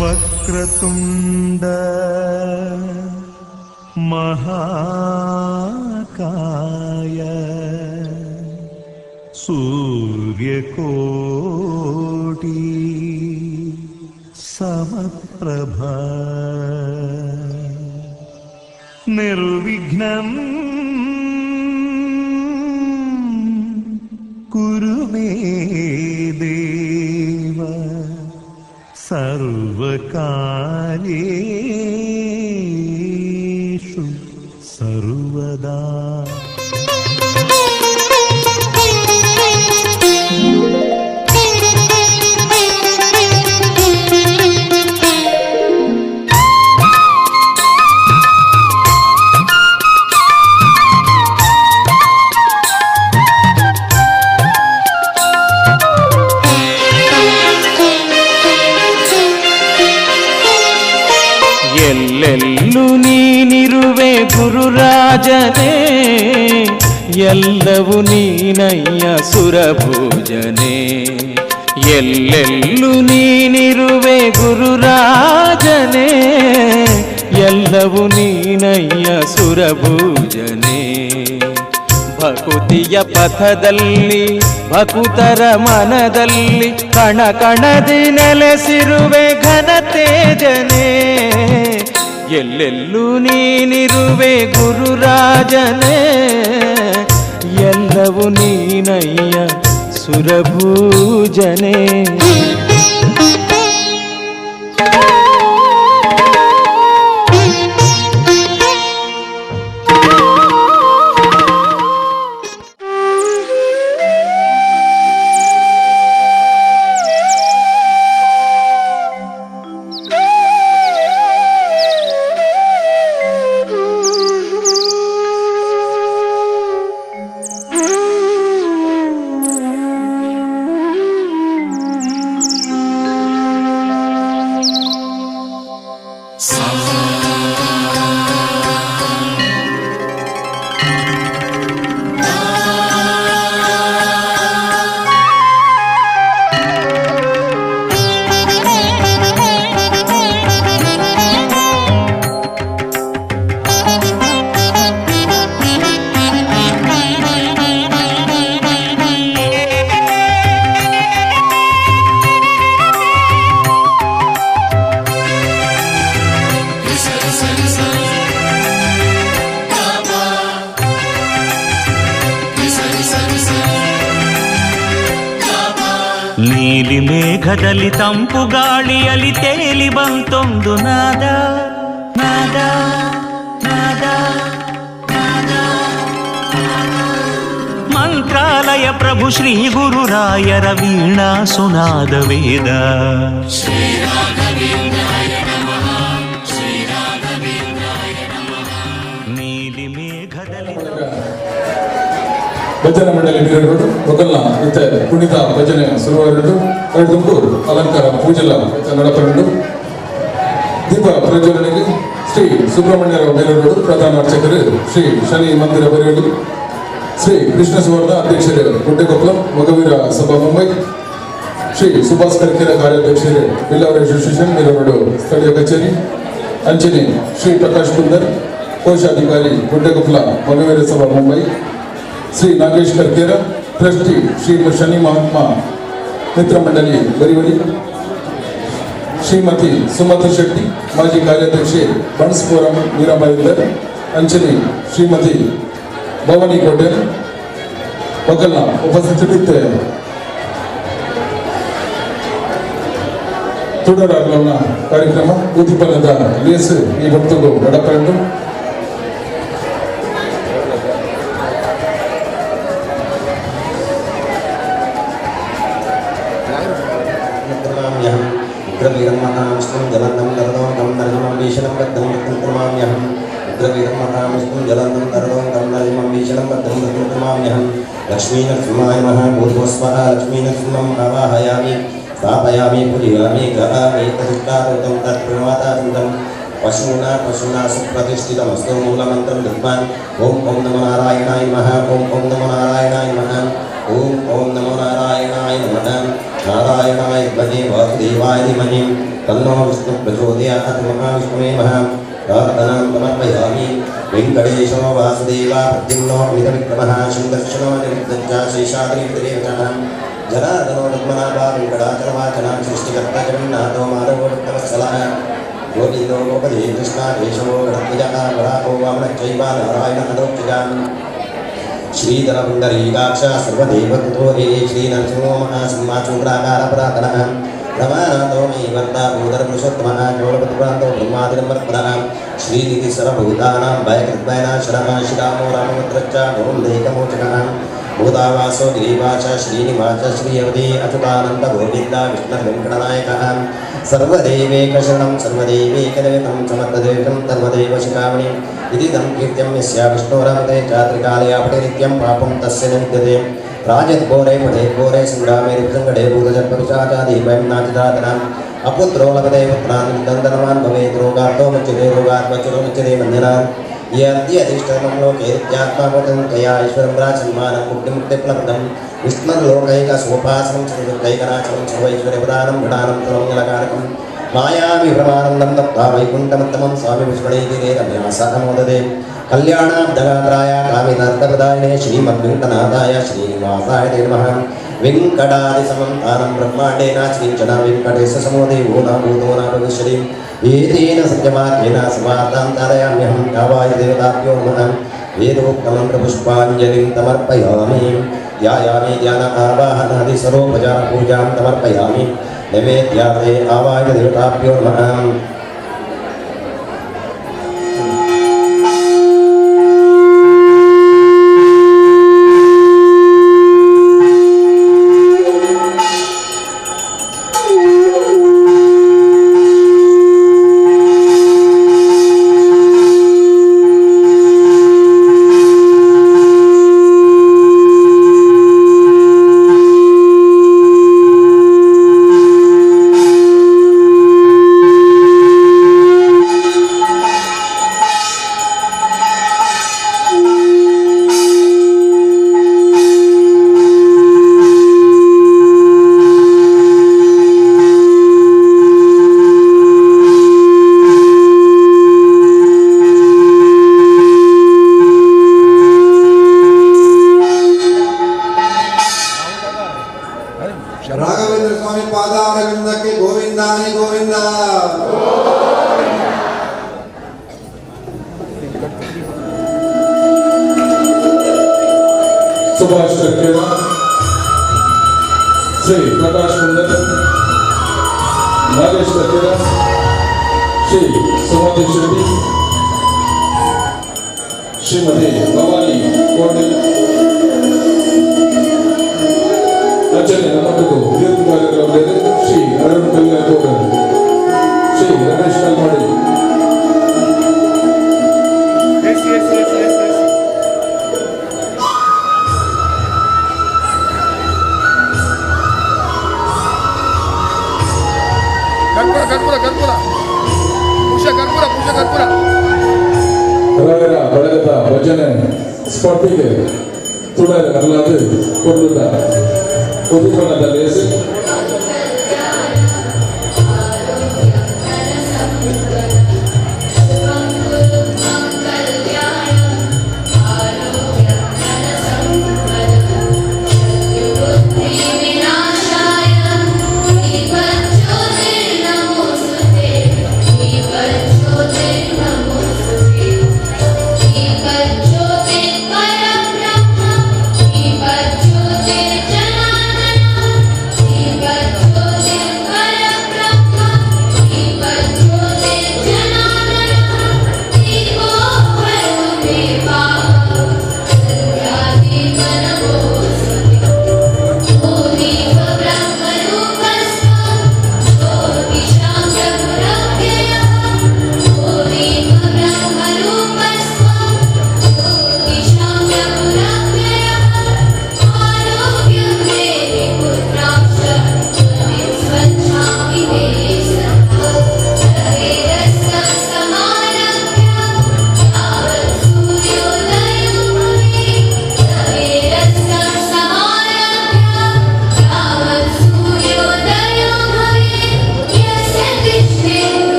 ವಕ್ರತುಂಡ ಮಹಾಕಾಯ ಸೂರ್ಯಕೋಟಿ ಸಮಪ್ರಭ ನಿರ್ವಿಘ್ನಂ ಕುರು ಮೇ ದೇವ ಸರ್ವಕಾರ್ಯೇಷು ಸರ್ವದಾ. ಎಲ್ಲೆಲ್ಲೂ ನೀನಿರುವೆ ಗುರುರಾಜನೇ, ಎಲ್ಲವೂ ನೀನಯ್ಯ ಸುರಭೋಜನೆ. ಎಲ್ಲೆಲ್ಲೂ ನೀನಿರುವೆ ಗುರುರಾಜನೇ, ಎಲ್ಲವೂ ನೀನಯ್ಯ ಸುರಭೋಜನೆ. ಭಕುತಿಯ ಪಥದಲ್ಲಿ ಭಕುತರ ಮನದಲ್ಲಿ ಕಣ ಕಣದಿ ನೆಲೆಸಿರುವೆ ಘನ ತೇಜನೇ. ಎಲ್ಲೆಲ್ಲೂ ನೀನಿರುವೆ ಗುರುರಾಜನೇ, ಎಲ್ಲವೂ ನೀನಯ್ಯ ಸುರಭೂಜನೆ. ನೀಲಿ ಮೇಘದಲ್ಲಿ ತಂಪು ಗಾಳಿಯಲ್ಲಿ ತೇಲಿ ಬಂತೊಂದು ನಾದ ನಾದ ನಾದ ನಾದ. ಮಂತ್ರಾಲಯ ಪ್ರಭು ಶ್ರೀ ಗುರುರಾಯರ ವೀಣಾ ಸುನಾದ ವೇದ. ನೀಲಿ ಮೇಘದಲ್ಲಿ ಭಜನೆ ಮಂಡಳಿ ವೀರರು ಮೊದಲ ಮತ್ತೆ ಕುಣಿತ ಭಜನೆ ಶುರುವಾರರು ತುಂಬಿರು ಅಲಂಕಾರ ಪೂಜೆಲ ನಡಪರಡು. ದೀಪ ಪ್ರಜ್ವಲನೆಗೆ ಶ್ರೀ ಸುಬ್ರಹ್ಮಣ್ಯರಾವ್ ಮೇಲೂರು ಪ್ರಧಾನ ಅರ್ಚಕರು, ಶ್ರೀ ಶನಿ ಮಂದಿರ ಬರೆಯಲು ಶ್ರೀ ಕೃಷ್ಣ ಸುವರ್ಣ ಅಧ್ಯಕ್ಷರು ಗುಡ್ಡೆಕೊಪ್ಪಲ ಮೊಗವೀರ ಸಭಾ ಮುಂಬೈ, ಶ್ರೀ ಸುಭಾಷ್ ಕರ್ಕಿರ ಕಾರ್ಯಾಧ್ಯಕ್ಷರು ಬಿಲ್ಲಾವರ ಅಸೋಸಿಯೇಷನ್ ಮೇಲೂರು ಸ್ಥಳೀಯ ಕಚೇರಿ ಅಂಚನೆ, ಶ್ರೀ ಪ್ರಕಾಶ್ ಕುಂದರ್ ಕೋಶಾಧಿಕಾರಿ ಗುಡ್ಡೆಕೊಪ್ಪಲ ಮೊಗವೀರ ಸಭಾ ಮುಂಬೈ, ಶ್ರೀ ನಾಗೇಶ್ ಕರ್ಕೇರ ಟ್ರಸ್ಟಿ ಶ್ರೀ ಶನಿ ಮಹಾತ್ಮ ಮಿತ್ರ ಮಂಡಳಿ ಬರಿವಡಿ, ಶ್ರೀಮತಿ ಸುಮತಿ ಶೆಟ್ಟಿ ಮಾಜಿ ಕಾರ್ಯಾಧ್ಯಕ್ಷೆ ಬನ್ಸ್ ಫೋರಂ ವೀರಮಹೇಂದರ್ ಅಂಚನೆ, ಶ್ರೀಮತಿ ಭವಾನಿ ಕೋಟೆ ಮಕ್ಕಳನ್ನ ಉಪಸ್ಥಿತರಿದ್ದೇವೆ. തുടരാനുള്ള ಕಾರ್ಯಕ್ರಮ ಉದ್ದಿಪಲ್ಲದ ಲೇಸ್ ಈ ಭಕ್ತರು ನಡಪಂಡು उग्रवीरमहाविष्णुं जलन्तं नरदं तं नरसिंहं भीषणं बद्धं कृतमाम्यहम् उग्रवीरमहाविष्णुं जलन्तं नरदं तं नरसिंहं भीषणं बद्धं कृतमाम्यहम् लक्ष्मीनरसिंहाय नमः भूर्भुवस्वः लक्ष्मीनरसिंहम् आवाहयामि स्थापयामि पूजयामि गहामि तदुत्तारुतं तत्प्रणवातारुतं पशूना सुप्रतिष्ठितमस्तु मूलमन्त्रं विद्वान् ॐ नमो नारायणाय नमः ॐ नमो नारायणाय नमः ॐ नमो नारायणाय नमः नारायणाय विद्महे वासुदेवाय धीमहि तन्नो विष्णु प्रचोदयात् महाविष्णुवे नमः प्रार्थनां समर्पयामि वेङ्कटेशो वासुदेवा प्रद्युम्नो मितविक्रमः शङ्कर्षणो निरुद्धश्च शेषाद्रिदेवचः जनार्दनो पद्मनाभा वेङ्कटाचलवाचना सृष्टिकर्ता जगन्नाथो माधवो भक्तवत्सलः गोविन्दो गोपदे कृष्णा केशवो गणध्वजः वराहो वामनश्चैव नारायणः श्रीधर पुण्डरीकाक्ष सर्वदेवकृतो हे श्रीनरसिंहो महासिंहाचूक्राकारपरातनः रमानाथो मयि वर्ता भूधरपुरुषोत्तमः चोळपतिप्रान्तो ब्रह्मादिनमर्पणः श्रीनिधिसरभूतानां भयकृद्भयनाशनः श्रीरामो रामभद्रश्च गोविन्दैकमोचकः भूतावासो गिरिवाच श्रीनिवाच श्रीयवती अच्युतानन्द गोविन्द विष्णुर्वेङ्कटनायकः सर्वदेवैकशरणं सर्वदेवैकदैवतं समर्थदेवं सर्वदेव शिखामणि इति तं कीर्त्यं यस्य विष्णोरमते चात्रिकाले आपटे नित्यं पापं तस्य न विद्यते राजद्घोरे पठेद्घोरे सङ्ग्रामे रुद्रङ्गडे भूतजन्मविशाचादिभयं नाचिदातनाम् अपुत्रो लभते पुत्रान् दन्दनवान् भवेत् रोगार्तो मुच्यते रोगात् वचरो मुच्यते मन्दिरान् ये अद्य अधिष्ठितं लोके नित्यात्मावतं तया ईश्वरं राजन्मानं मुक्तिमुक्तिफलप्रदं विष्णुर्लोकैकसोपासनं चतुर्दैकनाचनं सर्वैश्वर्यप्रदानं घटानं तुलङ्गलकारकं मायाविभ्रमानन्दं दत्त्वा वैकुण्ठमुत्तमं स्वामी विष्णुणीतिरे रम्यासः मोदते कल्याणाब्धगात्राय कामितार्थप्रदायिने श्रीमद्वेङ्कटनाथाय श्रीनिवासाय ते नमः वेङ्कटादिसमन्तानं ब्रह्माण्डेन श्रीचना वेङ्कटेशसमोदेवो न भूतो न भविष्यति एतेन सत्यवाक्येन समार्तां तारयाम्यहं यावाय देवताभ्यो नमः वेदोक्तमन्त्रपुष्पाञ्जलिं तमर्पयामि ध्यायामि ध्यान आवाहनादि सर्वोपचारपूजां तमर्पयामि नैवेद्यार्थे आवाय देवताभ्यो नमः ರಾಘವೇಂದ್ರ ಸ್ವಾಮಿ ಪಾದಾರವಿಂದಕ್ಕೆ ಗೋವಿಂದಾನಿ ಗೋವಿಂದ. सुभाष टक्केरा, श्री प्रकाश कुंदन, नागेश टक्केरा, श्री सुमति शेट्टी, श्रीमती भवानी कोटे, आचार्य नमक दीर्घकाल श्री अरुण कल्याण, श्री रमेश कलमाड़ी, ರಾಯರ ಬಳಗದ ಭಜನೆ ಸ್ಪರ್ಧೆಗೆ ತುಡರ ಅಲ್ಲಾದು ಕೊಡುತ್ತ ಉದ್ಘಾಟನದಲ್ಲಿ He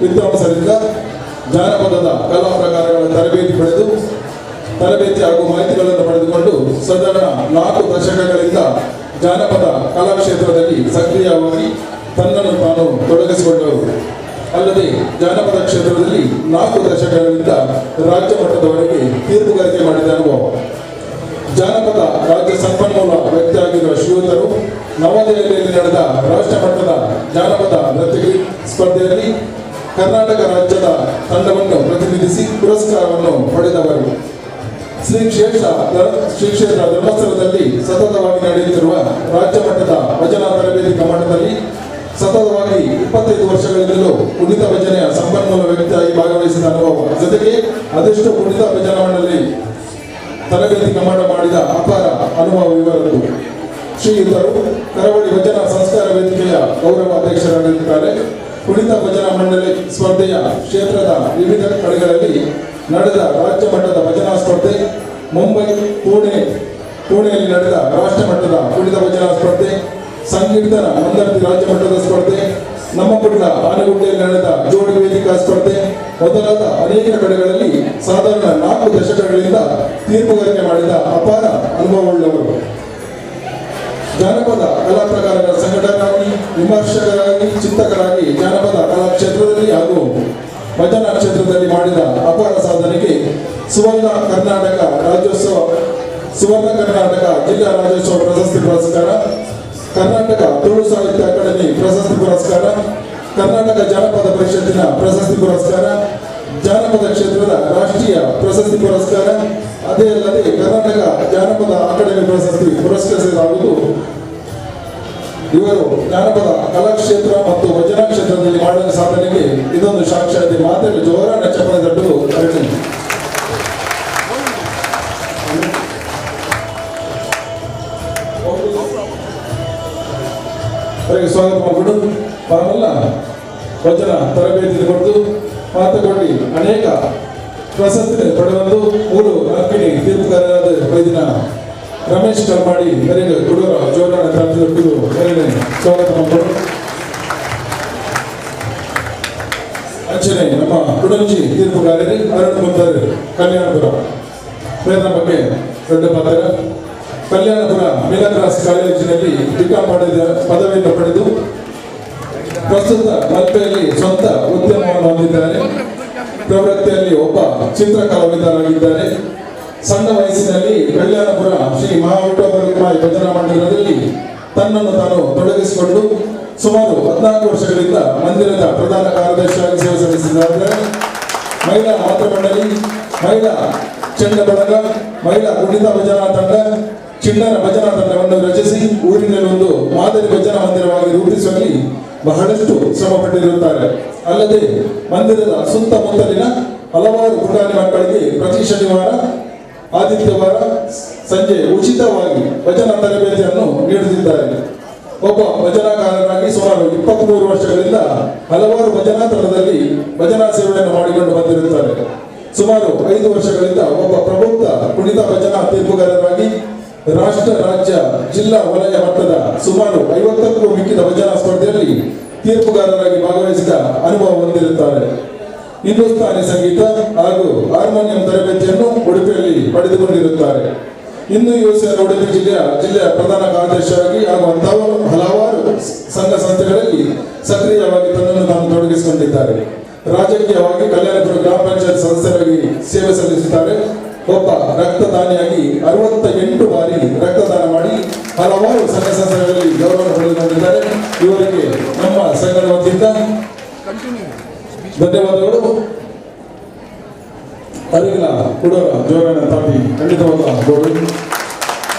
ವಿದ್ವಾಂಸರಿಂದ ಜಾನಪದದ ಕಲಾ ಪ್ರಕಾರಗಳ ತರಬೇತಿ ಹಾಗೂ ಮಾಹಿತಿಗಳನ್ನು ಪಡೆದುಕೊಂಡು ಸಾಧಾರಣ 4 ದಶಕಗಳಿಂದ ಜಾನಪದ ಕಲಾ ಕ್ಷೇತ್ರದಲ್ಲಿ ಸಕ್ರಿಯವಾಗಿ ತನ್ನನ್ನು ತಾನು ತೊಡಗಿಸಿಕೊಂಡವರು. ಅಲ್ಲದೆ ಜಾನಪದ ಕ್ಷೇತ್ರದಲ್ಲಿ 4 ದಶಕಗಳಿಂದ ರಾಜ್ಯ ಮಟ್ಟದವರೆಗೆ ತೀರ್ಪುಗಾರಿಕೆ ಮಾಡಿದ ಅನುಭವ. ಜಾನಪದ ರಾಜ್ಯ ಸಂಪನ್ಮೂಲ ವ್ಯಕ್ತಿಯಾಗಿರುವ ಶ್ರೀಯುತರು ನವದೆಹಲಿಯಲ್ಲಿ ನಡೆದ ರಾಷ್ಟ್ರ ಮಟ್ಟದ ಜಾನಪದ ನೃತ್ಯ ಸ್ಪರ್ಧೆಯಲ್ಲಿ ಕರ್ನಾಟಕ ರಾಜ್ಯದ ತಂಡವನ್ನು ಪ್ರತಿನಿಧಿಸಿ ಪುರಸ್ಕಾರವನ್ನು ಪಡೆದವರು. ಶ್ರೀ ಕ್ಷೇತ್ರ ಧರ್ಮಸ್ಥಳದಲ್ಲಿ ಸತತವಾಗಿ ನಡೆಯುತ್ತಿರುವ ರಾಜ್ಯ ಮಟ್ಟದ ಭಜನಾ ತರಬೇತಿ ಕಮಾಟದಲ್ಲಿ ಸತತವಾಗಿ 25 ವರ್ಷಗಳಿಂದಲೂ ಕುಣಿತ ಭಜನೆಯ ಸಂಪನ್ಮೂಲ ವ್ಯಕ್ತಿಯಾಗಿ ಭಾಗವಹಿಸಿದ ಅನುಭವ. ಜೊತೆಗೆ ಅದೆಷ್ಟು ಕುಣಿತ ಭಜನಾ ಮಂಡಳಿ ತರಬೇತಿ ಕಮಾಟ ಮಾಡಿದ ಅಪಾರ ಅನುಭವ ಇವರದ್ದು. ಶ್ರೀಯುತರು ಕರಾವಳಿ ಭಜನಾ ಸಂಸ್ಕಾರ ವೇದಿಕೆಯ ಗೌರವ ಅಧ್ಯಕ್ಷರಾಗಿರುತ್ತಾರೆ. ಕುಣಿತ ಭಜನಾ ಮಂಡಳಿ ಸ್ಪರ್ಧೆಯ ಕ್ಷೇತ್ರದ ವಿವಿಧ ಕಡೆಗಳಲ್ಲಿ ನಡೆದ ರಾಜ್ಯ ಮಟ್ಟದ ಭಜನಾ ಸ್ಪರ್ಧೆ, ಮುಂಬೈ, ಪುಣೆಯಲ್ಲಿ ನಡೆದ ರಾಷ್ಟ್ರ ಮಟ್ಟದ ಕುಣಿತ ಭಜನಾ ಸ್ಪರ್ಧೆ, ಸಂಕೀರ್ತನ ಮಂದರ್ತಿ ರಾಜ್ಯ ಮಟ್ಟದ ಸ್ಪರ್ಧೆ, ನಮ್ಮ ಕುಟ್ಲ ಆನೆಗುಡ್ಡೆಯಲ್ಲಿ ನಡೆದ ಜೋಡಿ ವೇದಿಕಾ ಸ್ಪರ್ಧೆ ಮೊದಲಾದ ಅನೇಕ ಕಡೆಗಳಲ್ಲಿ ಸಾಧಾರಣ 4 ದಶಕಗಳಿಂದ ತೀರ್ಪುಗಾರಿಕೆ ಮಾಡಿದ ಅಪಾರ ಅನುಭವವುಳ್ಳವರು. ಜಾನಪದ ಕಲಾ ಪ್ರಕಾರಗಳ ಸಂಘಟಕರಾಗಿ, ವಿಮರ್ಶಕರಾಗಿ, ಚಿಂತಕರಾಗಿ ಜಾನಪದ ಕಲಾ ಕ್ಷೇತ್ರದಲ್ಲಿ ಹಾಗೂ ಭಜನಾ ಕ್ಷೇತ್ರದಲ್ಲಿ ಮಾಡಿದ ಅಪಾರ ಸಾಧನೆಗೆ ಸುವರ್ಣ ಕರ್ನಾಟಕ ಜಿಲ್ಲಾ ರಾಜ್ಯೋತ್ಸವ ಪ್ರಶಸ್ತಿ ಪುರಸ್ಕಾರ, ಕರ್ನಾಟಕ ತುಳು ಸಾಹಿತ್ಯ ಅಕಾಡೆಮಿ ಪ್ರಶಸ್ತಿ ಪುರಸ್ಕಾರ, ಕರ್ನಾಟಕ ಜಾನಪದ ಪರಿಷತ್ತಿನ ಪ್ರಶಸ್ತಿ ಪುರಸ್ಕಾರ, ಜಾನಪದ ಕ್ಷೇತ್ರದ ರಾಷ್ಟ್ರೀಯ ಪ್ರಶಸ್ತಿ ಪುರಸ್ಕಾರ, ಅದೇ ಅಲ್ಲದೆ ಕರ್ನಾಟಕ ಜಾನಪದ ಅಕಾಡೆಮಿ ಪ್ರಶಸ್ತಿ ಪುರಸ್ಕರಿಸಲಾಗುವುದು. ಇವರು ಜಾನಪದ ಕಲಾಕ್ಷೇತ್ರ ಮತ್ತು ಭಜನಾ ಕ್ಷೇತ್ರದಲ್ಲಿ ಮಾಡಿದ ಸಾಧನೆಗೆ ಇದೊಂದು ಸಾಕ್ಷಾತ್. ಮಾತೆಲ್ಲ ಜೋರಾದ ಚಪ್ಪಳ ತಟ್ಟಲು ಕರೆಕ್ಟ್. ಸ್ವಾಗತ ಮಾಡಿಬಿಡು. ಅವರೆಲ್ಲ ಭಜನ ತರಬೇತಿ ಕೊಟ್ಟು ಮಾತುಕೊಂಡು ಅನೇಕ ಪ್ರಶಸ್ತಿ ಪಡೆದು 3 ಅಂಕಿಣಿ ತೀರ್ಪುಗಾರರಾದ ವೈದ್ಯನ ರಮೇಶ್ ಕಲ್ಮಾಡಿ ಮೇರೆಗೆ ಕುಡೂರ ಜೋರಾದ ತಾಳ್ತಿದ್ದು ಮೇರೆಗೆ ಸ್ವಾಗತ ಮಾಡಿಬಿಡು. ಅಂಚನೆ ನಮ್ಮ ಕುಡಂಜಿ ತೀರ್ಪುಗಾರರೇ ಅರಳು ಮುಂತಾರೆ ಕಲ್ಯಾಣಪುರ ಪ್ರೇರಣ ಬಗ್ಗೆ ದೊಡ್ಡ ಪಾತ್ರ. ಕಲ್ಯಾಣಪುರ ಮಿಲನ್ ಕ್ರಾಸ್ ಕಾಲೇಜಿನಲ್ಲಿ ಬಿಕಾಂ ಮಾಡಿದ ಪದವಿಯನ್ನು ಪಡೆದು ಪ್ರಸ್ತುತ ಮಲ್ಪೆಯಲ್ಲಿ ಸ್ವಂತ ಉದ್ಯಮವನ್ನು ಹೊಂದಿದ್ದಾರೆ. ಪ್ರವೃತ್ತಿಯಲ್ಲಿ ಒಬ್ಬ ಚಿತ್ರಕಲಾವಿದರಾಗಿದ್ದಾರೆ. ಸಣ್ಣ ವಯಸ್ಸಿನಲ್ಲಿ ಕಲ್ಯಾಣಪುರ ಶ್ರೀ ಮಹಾವಿಠೋಬಾಯಿ ಭಜನಾ ಮಂದಿರದಲ್ಲಿ ತನ್ನನ್ನು ತಾನು ತೊಡಗಿಸಿಕೊಂಡು ಸುಮಾರು 14 ವರ್ಷಗಳಿಂದ ಮಂದಿರದ ಪ್ರಧಾನ ಕಾರ್ಯದರ್ಶಿಯಾಗಿ ಸೇವೆ ಸಲ್ಲಿಸಿದ್ದಾರೆ. ಮಹಿಳಾ ಮಾತೃಮಂಡಳಿ, ಮಹಿಳಾ ಚೆಂಡ ಬಳಗ, ಮಹಿಳಾ ಕುಣಿತ ಭಜನಾ ತಂಡ, ಚಿಣ್ಣನ ಭಜನಾ ತಂಡವನ್ನು ರಚಿಸಿ ಊರಿನಲ್ಲಿ ಒಂದು ಮಾದರಿ ಭಜನಾ ಮಂದಿರವಾಗಿ ರೂಪಿಸುವಲ್ಲಿ ಬಹಳಷ್ಟು ಶ್ರಮ ಪಟ್ಟಿರುತ್ತಾರೆ. ಅಲ್ಲದೆ ಮಂದಿರದ ಸುತ್ತಮುತ್ತಲಿನ ಹಲವಾರು ಪುಟಾಣಿ ಮಕ್ಕಳಿಗೆ ಪ್ರತಿ ಶನಿವಾರ, ಆದಿತ್ಯವಾರ ಸಂಜೆ ಉಚಿತವಾಗಿ ಭಜನಾ ತರಬೇತಿಯನ್ನು ನೀಡುತ್ತಿದ್ದಾರೆ. ಒಬ್ಬ ಭಜನಾಕಾರರಾಗಿ ಸುಮಾರು 23 ವರ್ಷಗಳಿಂದ ಹಲವಾರು ಭಜನಾ ತಂಡದಲ್ಲಿ ಭಜನಾ ಸೇವೆಯನ್ನು ಮಾಡಿಕೊಂಡು ಬಂದಿರುತ್ತಾರೆ. ಸುಮಾರು 5 ವರ್ಷಗಳಿಂದ ಒಬ್ಬ ಪ್ರಬುದ್ಧ ಕುಣಿತ ಭಜನಾ ತೀರ್ಪುಗಾರರಾಗಿ ರಾಷ್ಟ್ರ, ರಾಜ್ಯ, ಜಿಲ್ಲಾ, ವಲಯ ಮಟ್ಟದ ಸುಮಾರು 50ಕ್ಕೂ ಮಿಕ್ಕಿದ ಭಜನಾ ಸ್ಪರ್ಧೆಯಲ್ಲಿ ತೀರ್ಪುಗಾರರಾಗಿ ಭಾಗವಹಿಸಿದ ಅನುಭವ ಹೊಂದಿರುತ್ತಾರೆ. ಹಿಂದೂಸ್ತಾನಿ ಸಂಗೀತ ಹಾಗೂ ಹಾರ್ಮೋನಿಯಂ ತರಬೇತಿಯನ್ನು ಉಡುಪಿಯಲ್ಲಿ ಪಡೆದುಕೊಂಡಿರುತ್ತಾರೆ. ಇನ್ನು ಯುವಸೇನ ಉಡುಪಿ ಜಿಲ್ಲೆಯ ಪ್ರಧಾನ ಕಾರ್ಯದರ್ಶಿಯಾಗಿ ಹಾಗೂ ಹಲವಾರು ಸಂಘ ಸಂಸ್ಥೆಗಳಲ್ಲಿ ಸಕ್ರಿಯವಾಗಿ ತನ್ನನ್ನು ತಾನು ತೊಡಗಿಸಿಕೊಂಡಿದ್ದಾರೆ. ರಾಜಕೀಯವಾಗಿ ಕಲ್ಯಾಣಪುರ ಗ್ರಾಮ ಪಂಚಾಯತ್ ಸದಸ್ಯರಾಗಿ ಸೇವೆ ಸಲ್ಲಿಸುತ್ತಾರೆ. ಒಬ್ಬ ರಕ್ತದಾನಿಯಾಗಿ 68 ಬಾರಿ ರಕ್ತದಾನ ಮಾಡಿ ಹಲವಾರು ಸಂಘ ಸಂಸ್ಥೆಗಳಲ್ಲಿ ಗೌರವ ಪಡೆದುಕೊಂಡಿದ್ದಾರೆ. ಇವರಿಗೆ ನಮ್ಮ ಸಂಘದ ವತಿಯಿಂದ ಧನ್ಯವಾದಗಳು. ಅರಿಗಿನ ಕೊಡೋರ ಜೋರನ ತಾಪಿ ಖಂಡಿತವಾದ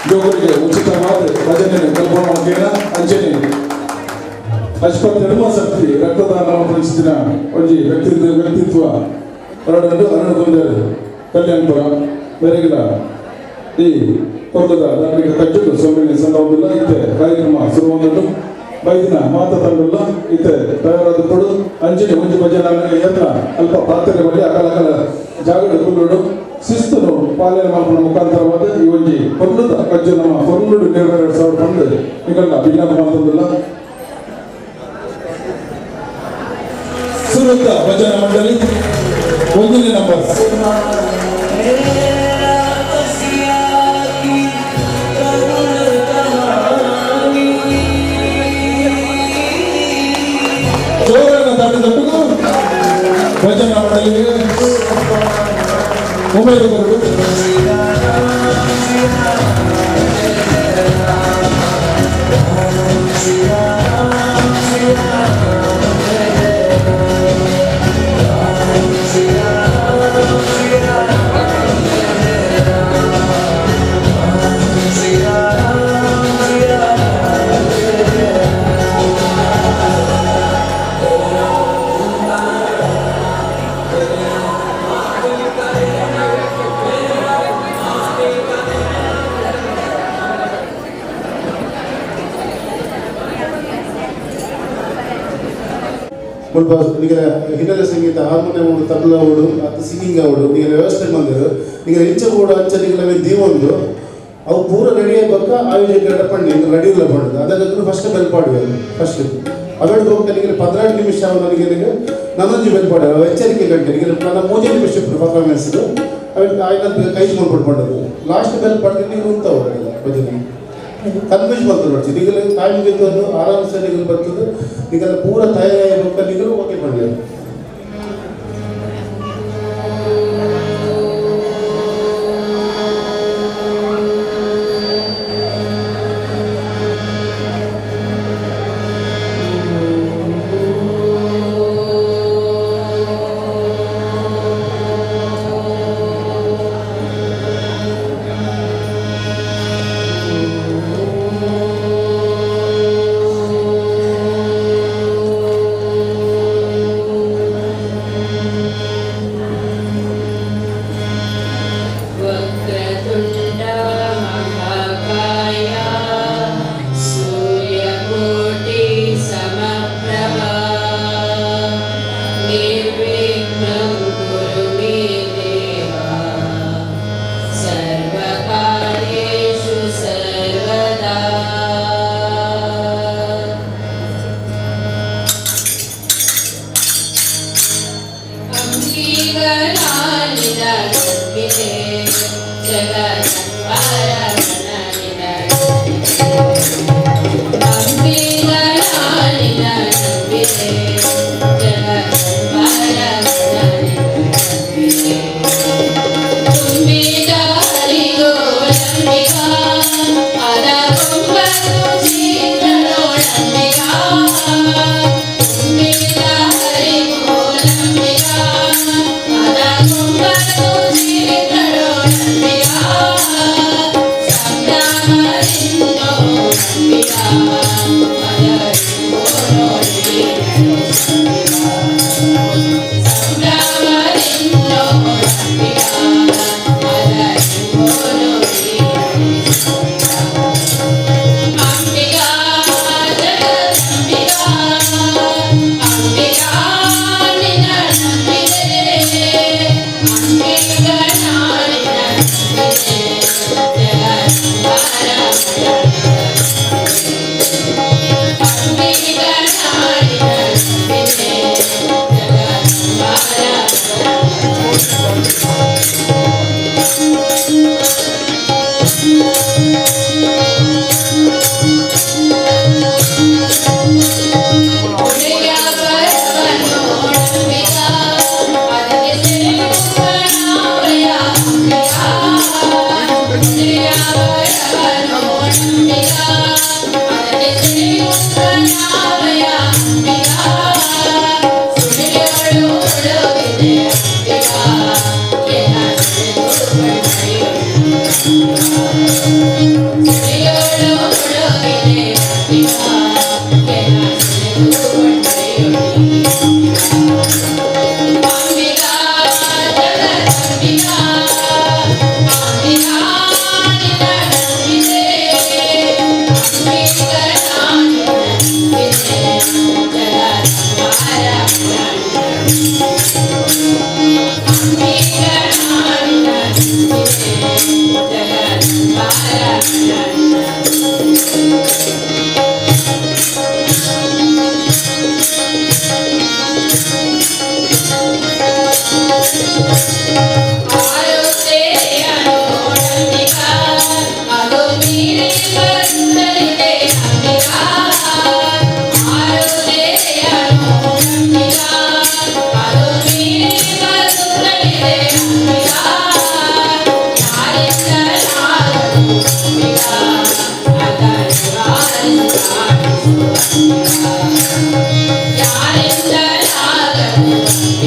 ಜೋಗರಿಗೆ ಉಚಿತವಾದ ಭಜನೆ ಕಲ್ಪನಾ ಮುಖೇನ ಅಂಚನೆ ಅಶ್ವತ್ಥ ಧರ್ಮಶಕ್ತಿ ರಕ್ತದಾನವನ್ನು ತಿಳಿಸಿದ ಒಂಜಿ ವ್ಯಕ್ತಿತ್ವ ಅರಳು ಕಲ್ಯಾಣಪುರ ಮೇರೆಗಿನ ಈ ಕೊಲ್ಲದ ಧಾರ್ಮಿಕ ಕಚ್ಚಲು ಸೊಮ್ಮಿನ ಸಂದರ್ಭದಲ್ಲಿ ಇತ್ತೆ ಕಾರ್ಯಕ್ರಮ ಶುರುವಾದದ್ದು ಬೈದಿನ ಮಾತಂಡುಲ್ಲ ಇತ್ತೆ ತಯಾರಾದ ಕೊಡು ಅಂಚಿನ ಮುಂಚೆ ಭಜನ ಯತ್ನ ಅಲ್ಪ ಪಾತ್ರೆ ಬಳಿ ಅಕಲ ಜಾಗಗಳು ಕುಲ್ಲುಡು ಶಿಸ್ತುನು ಪಾಲನೆ ಮಾಡುವ ಮುಖಾಂತರವಾದ ಈ ಒಂಜಿ ಕೊಲ್ಲದ ಕಜ್ಜು ನಮ್ಮ ಕೊಲ್ಲುಡು ನೆರವೇರ 2000 ಫಂಡ್ ಈಗಲ್ಲ ವಿಜ್ಞಾಪ ಮಾತಂಡುಲ್ಲ ಅನಿರುದ್ಧ ಭಜನಾ ಮಂಡಳಿ 1ನೇ ನಂಬರ್. ಜೋರನ್ನು ತಟ್ಟುಗೂ ಭಜನಾ ಮಂಡಳಿಗೆ ಉಮೇದುಗಳು. ಮುಲ್ಪ ನಿಗಲ ಹಿನ್ನೆಲೆ ಸಂಗೀತ ಹಾರ್ಮೋನಿಯಂ ಉಂಡು ತಬಲಾ ಉಂಡು ಅದು ಸಿಂಗಿಂಗ್ ಉಂಡು ನಿಗಲ ವ್ಯವಸ್ಥೆ ಬಂದಿರು ನಿಗಲ ಇಂಚ ಕೂಡ ಅಂಚ ನಿಗಲವೇ ದೀವೊಂದು ಅವು ಪೂರ ರೆಡಿ ಆಗಬೇಕ ಆಯೋಜಕ ಪಂಡಿ ರೆಡಿ ಇಲ್ಲ ಪಂಡದು ಅದಕ್ಕೆ ಫಸ್ಟ್ ಬೆಲ್ ಪಾಡುವೆ ಫಸ್ಟ್ ಅವೆರಡು ಹೋಗ್ತಾ ನಿಗಲ 16 ನಿಮಿಷ ನನಗೆ ನನ್ನೊಂದು ಬೆಲ್ ಪಾಡ ಎಚ್ಚರಿಕೆ ಗಂಟೆ ನಿಗಲ ನನ್ನ 3 ನಿಮಿಷ ಪರ್ಫಾರ್ಮೆನ್ಸ್ ಅವಕ್ಕೆ ಆಯ್ತು ಕೈ ಮಾಡ್ಕೊಂಡು ಲಾಸ್ಟ್ ಬೆಲ್ ಪಡೆದು ನೀವು ಉಂಟವರೆಲ್ಲ ಭಜನೆ ಕನ್ಫ್ಯೂಸ್ ಬರ್ತದೆ ನೋಡಿ ನಿಗಲ ಟೈಮ್ ಗೆದ್ದು ಆರಾಮ್ಸೆ ನಿಗಲ ಬರ್ತದೆ ನಿಗಲ ಪೂರ ತಯಾರಿ ನಿಗಲು ಓಕೆ ಪಂಡಿ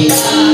Thank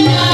you.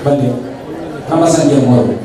ಬನ್ನಿ ಕ್ರಮ ಸಂಖ್ಯೆ 3.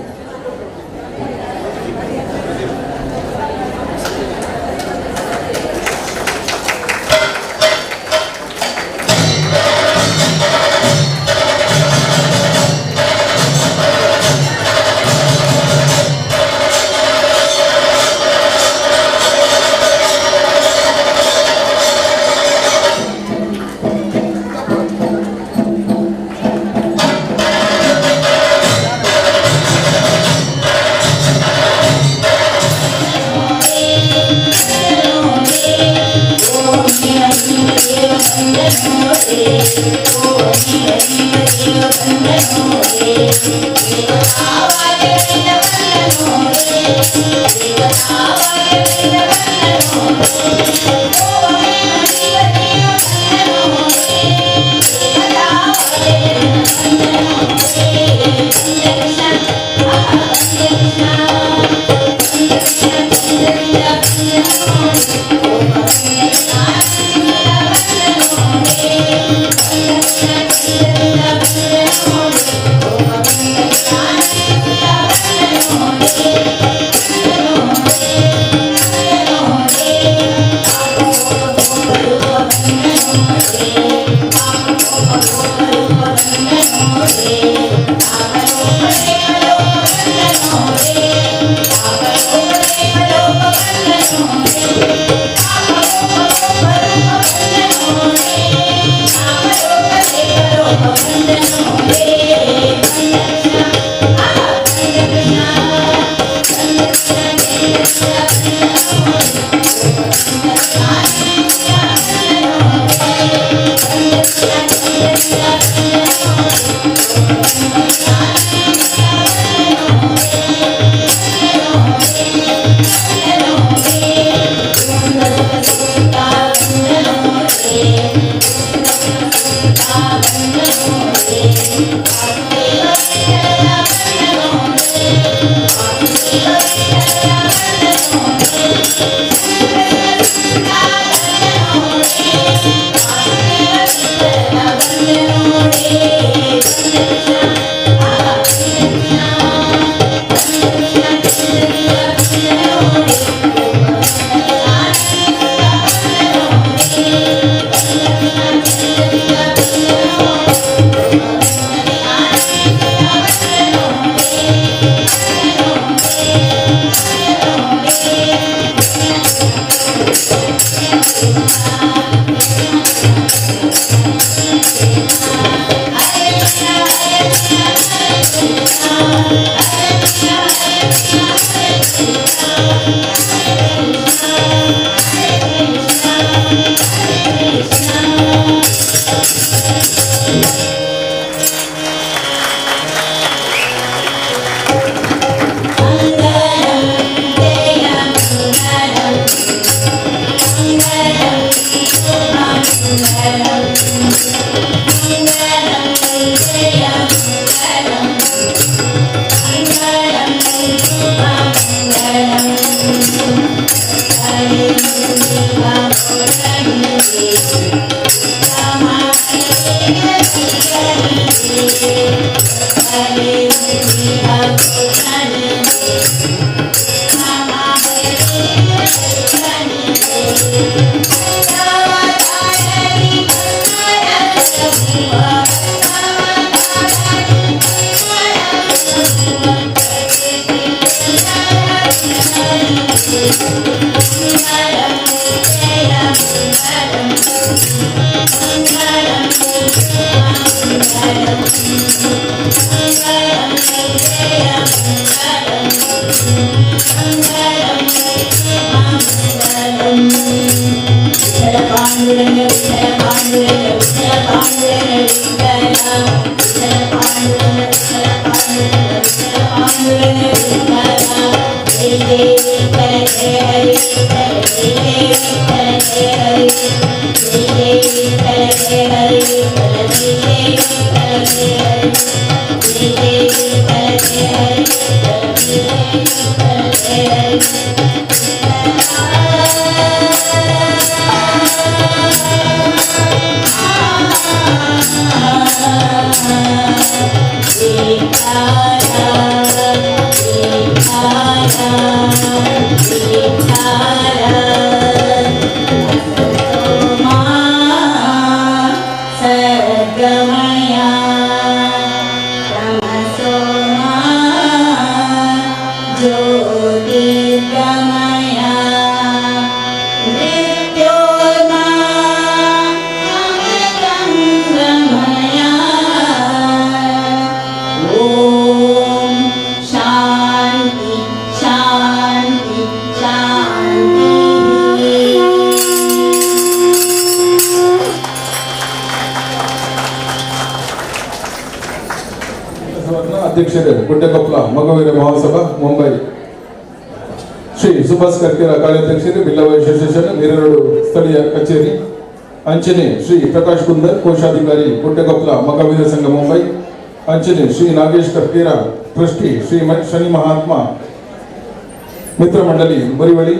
ಅಧ್ಯಕ್ಷರು ಗುಡ್ಡೆಕೊಪ್ಪಲ ಮಗುವೀರ ಮಹಾಸಭಾ ಮುಂಬೈ, ಶ್ರೀ ಸುಭಾಷ್ ಕರ್ಕೇರ ಕಾರ್ಯಾಧ್ಯಕ್ಷರು ಬಿಲ್ಲವ ಅಸೋಸಿಯೇಷನ್ ಹಿರೇರೋಡು ಸ್ಥಳೀಯ ಕಚೇರಿ, ಅಂಚನೆ ಶ್ರೀ ಪ್ರಕಾಶ್ ಕುಂದರ್ ಕೋಶಾಧಿಕಾರಿ ಗುಡ್ಡೆಕೊಪ್ಪಲ ಮಗವೀರ ಸಂಘ ಮುಂಬೈ, ಅಂಚನೆ ಶ್ರೀ ನಾಗೇಶ್ ಕರ್ಕೇರ ಟ್ರಸ್ಟಿ ಶ್ರೀ ಶನಿ ಮಹಾತ್ಮ ಮಿತ್ರ ಮಂಡಳಿ ಬರಿವಳಿ,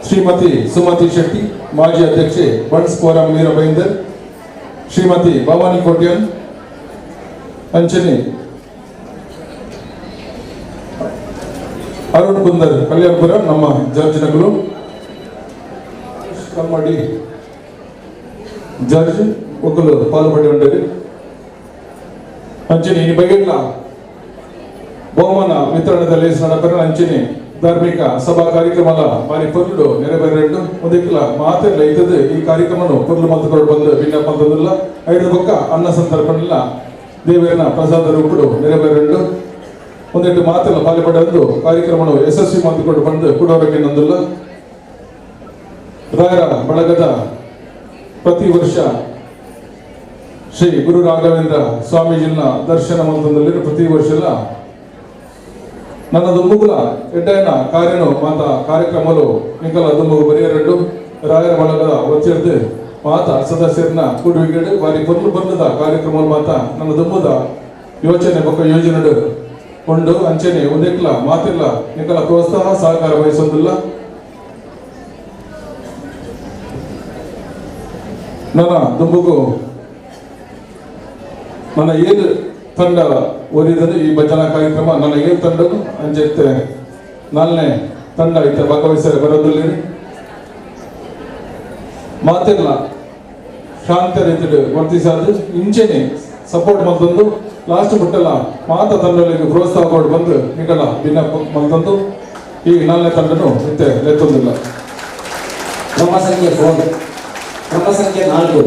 ಶ್ರೀಮತಿ ಸುಮತಿ ಶೆಟ್ಟಿ ಮಾಜಿ ಅಧ್ಯಕ್ಷೆ ಬಂಡ್ಸ್ ಫೋರಂ ಮೀರಬೈಂದರ್, ಶ್ರೀಮತಿ ಭವಾನಿ ಕೋಟ್ಯನ್, ಅಂಚನೆ ಅರುಣ್ ಕುಂದರ್ ಕಲ್ಯಾಣಪುರ ನಮ್ಮ ಜಡ್ಜ್ನಗಳು, ಕಮ್ಮಡಿ ಜಡ್ಜ್ ಒಕ್ಕಲು ಪಾಲ್ಪಡಿ ಉಂಟರಿ ಅಂಚನೆ ಈ ಬಗೆಲ್ಲ ಬಹುಮಾನ ವಿತರಣದಲ್ಲಿ ನಡಪರ ಅಂಚನೆ ಧಾರ್ಮಿಕ ಸಭಾ ಕಾರ್ಯಕ್ರಮದ ಬಾರಿ ಪೊರ್ಲು ನೆರವೇರೆಂಡು ಮುದಕ್ಲ ಮಾತೆಲ್ಲ ಇದ್ದದ್ದು ಈ ಕಾರ್ಯಕ್ರಮನು ಪೊರ್ಲು ಮಂತ್ಕೊಂಡು ಬಂದು ಭಿನ್ನ ಪಂತದಿಲ್ಲ ಐದು ಪಕ್ಕ ಅನ್ನ ಸಂದರ್ಭನೆಲ್ಲ ದೇವರನ ಪ್ರಸಾದ ರೂಪಡು ನೆರವೇರೆಂಡು ಒಂದೆಟ್ಟು ಮಾತೆಲ್ಲ ಪಾಲ್ಪಡಂದು ಕಾರ್ಯಕ್ರಮನು ಯಶಸ್ವಿ ಮಂತ್ಕೊಂಡು ಬಂದು ಕೊಡೋರಕ್ಕೆ ನಂದಿಲ್ಲ. ರಾಯರ ಬಳಗದ ಪ್ರತಿ ವರ್ಷ ಶ್ರೀ ಗುರು ರಾಘವೇಂದ್ರ ಸ್ವಾಮೀಜಿನ ದರ್ಶನ ಮಂತ್ರದಲ್ಲಿ ಪ್ರತಿ ವರ್ಷ ನನ್ನ ದುಮ್ಮುಗುಲ ಎಡ್ಡಯ್ಯನ ಕಾರ್ಯನು ಮಾತ ಕಾರ್ಯಕ್ರಮಲು ನಿಂಕಲ ದುಮ್ಮುಗು ಬರೆಯರೆಂಡು ರಾಯರ ಬಳಗದ ಒಚ್ಚಿರ್ದು ಮಾತ ಸದಸ್ಯರನ್ನ ಕೂಡುವಿಗೆಡು ಬಾರಿ ಪೊರ್ಲು ಬಂದದ ಕಾರ್ಯಕ್ರಮ ಮಾತ ನನ್ನ ದುಮ್ಮದ ಯೋಚನೆ ಪಕ್ಕ ಯೋಜನೆ ಕೊಂಡು ಅಂಚನೆ ಉದಕ್ಲ ಮಾತಿಲ್ಲ ನಿಂಕಲ ಪ್ರೋತ್ಸಾಹ ಸಹಕಾರ ವಹಿಸೋದಿಲ್ಲ. ನನ್ನ ದುಂಬುಗು ನನ್ನ ಏಳು ತಂಡ ಓದಿದರೆ ಈ ಭಜನಾ ಕಾರ್ಯಕ್ರಮ ನನ್ನ ಏಳು ತಂಡನು ಅಂಜತ್ತೆ 4ನೇ ತಂಡ ಇತ್ತ ಭಾಗವಹಿಸಲು ಬರೋದಿಲ್ಲ. ಮಾತೆಲ್ಲ ಶಾಂತ ರೀತಿಯಲ್ಲಿ ವರ್ತಿಸಾದು ಇಂಚೆನೆ ಸಪೋರ್ಟ್ ಮತ್ತೊಂದು ಲಾಸ್ಟ್ ಬಿಟ್ಟಲ್ಲ ಮಾತ ತಂಡಗಳಿಗೆ ಪ್ರೋತ್ಸಾಹ ಕೊಟ್ಟು ಬಂದು ನಿಕಲ ಭಿನ್ನ ಮತ್ತೊಂದು ಈ 4ನೇ ತಂಡನು ಇತ್ತೆ ಲೆತ್ತೊಂದಿಲ್ಲ. ಕ್ರಮ ಸಂಖ್ಯೆ 4, ಕ್ರಮ ಸಂಖ್ಯೆ 4.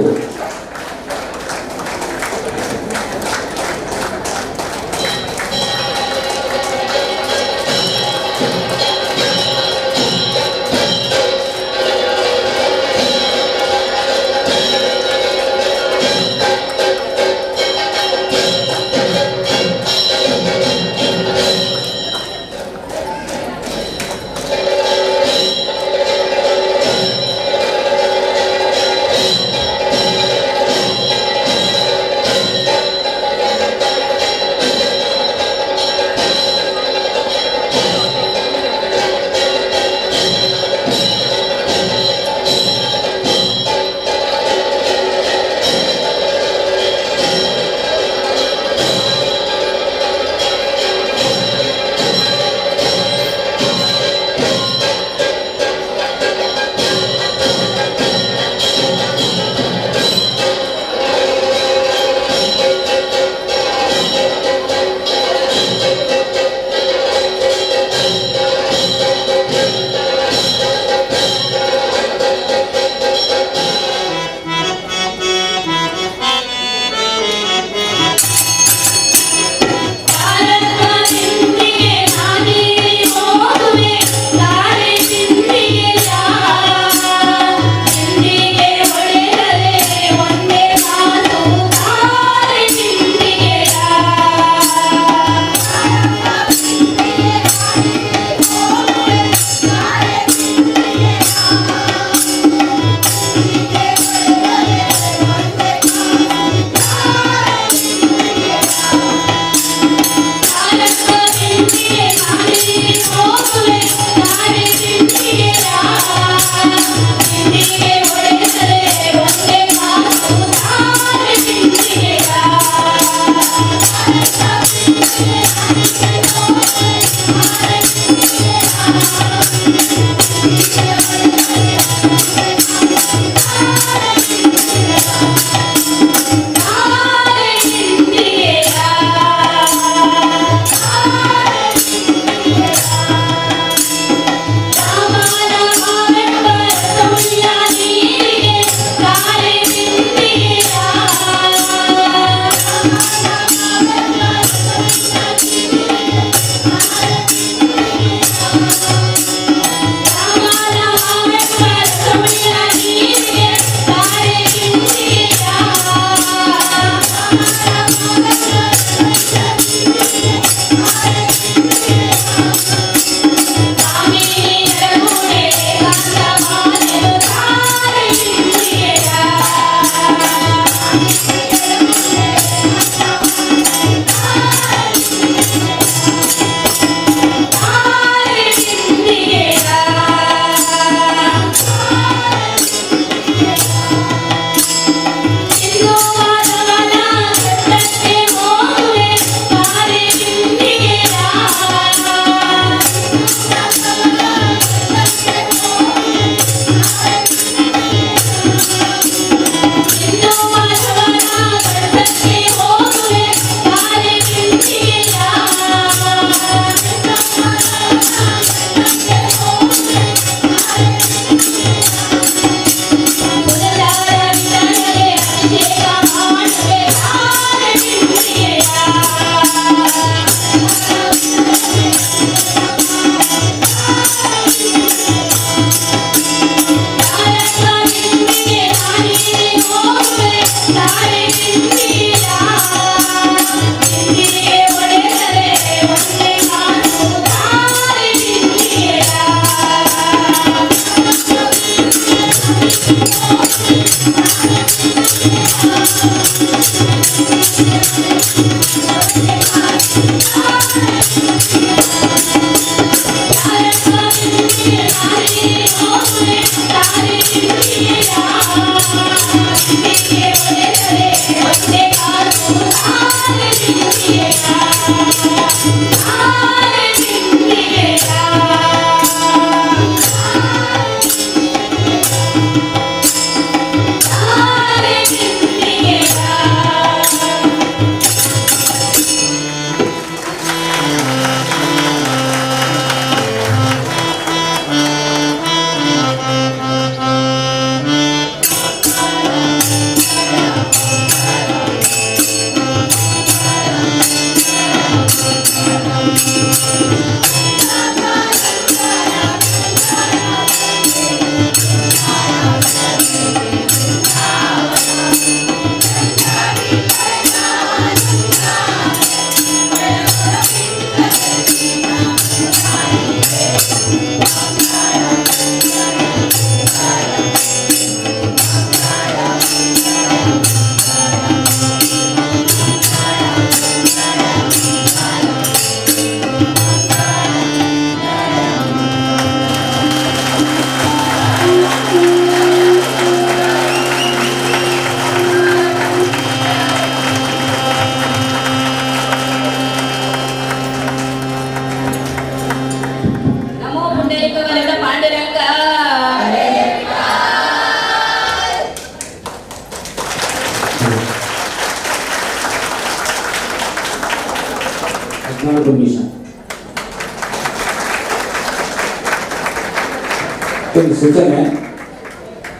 सूचने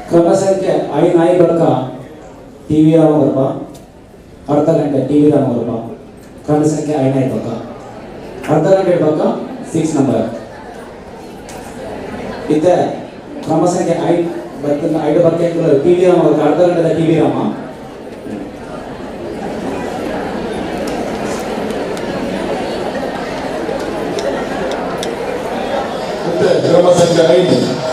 क्रम संख्ये आई बड़क टीवी रामगोप अर्ध गंटे टीवी रामगोप क्रम संख्ये आई बड़क अर्ध गंटे बड़क 6 नंबर इतने क्रम संख्ये आई बड़क टीवी रामगोप अर्ध गंटे टीवी राम क्रम संख्ये 5